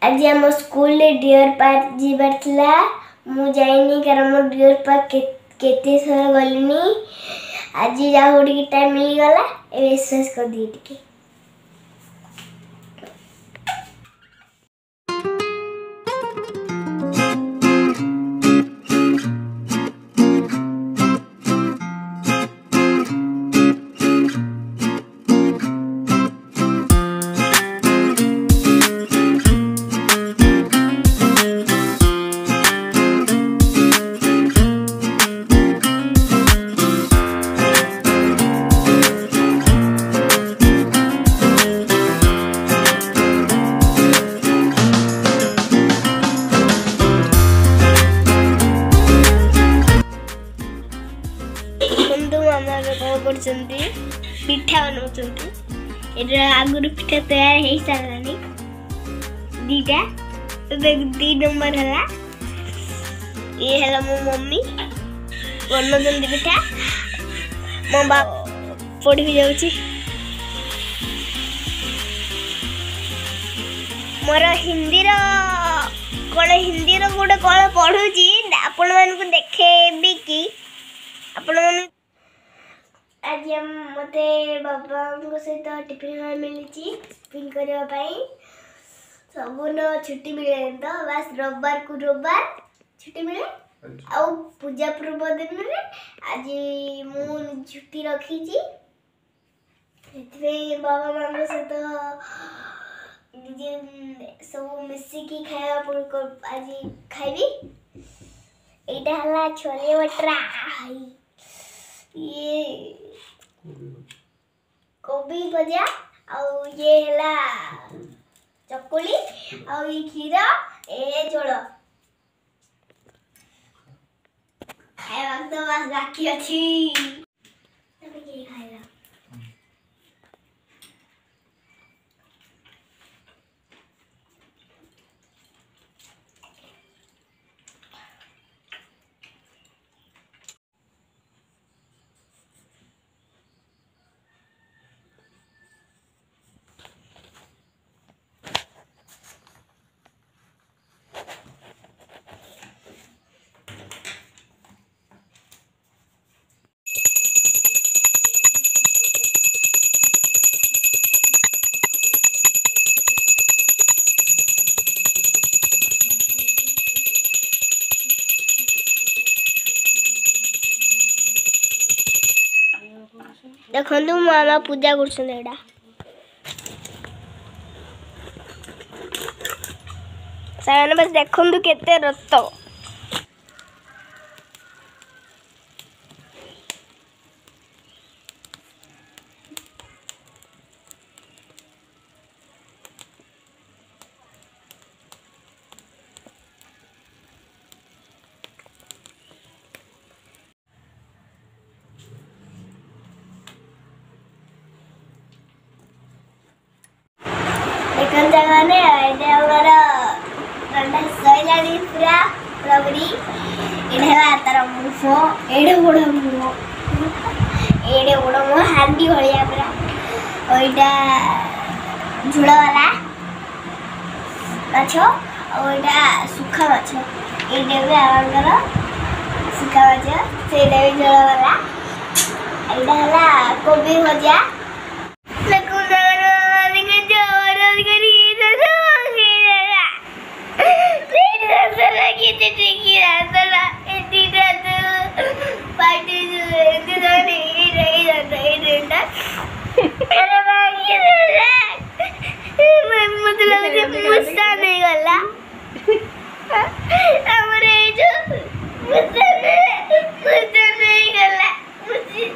आज आम school deer park जीवार थिला मु जाइनी कारण मो डियर पार्क केते थर गलिनी आज जाऊ टिके टाइम मिल गला ए विश्वास कर दी टिके पिठा बना आगुरी पिठा तैयार हो सारा दीटा दी नंबर है ये है मो मम्मी बन पिठा मो बाप पढ़ी भी जाऊँ मोर हिंदी गोटे कौन पढ़ुची आपण मान देखेबी कि आपण आज मते बाबा सहित टिफिन मिली टिफिन करने सबुन छुट्टी मिले तो बस रविवार को रविवार छुट्टी मिले आ पूजा पूर्व दिन में आज मु छुट्टी रखी बाबा मान सहित सब मिसिकी खाया आज खाइबी एटा हला छोले भटरा ये कोबी भजा आउ ये हला चकुली आउ ये खीर ए झोल खाया तो बस बाकी अछि तबे के खाइला देखो मामा पूजा कर बस देखु केते रक्त जगह ने रंडा सैलानी पूरा पूरापूरी एढ़ा तार मुह एड़े गोड़ मुह हांडी भाया पूरा ओइटा झुड़ वाला माछ ओइटा सुखा माछ एटा भी आवांकर सुखा माछ सेटा भी झुड़ वाला एटा हला कोबी भजा मतलब मुस्सा नहीं गला हमारे जो मुस्सा नहीं गला मुझे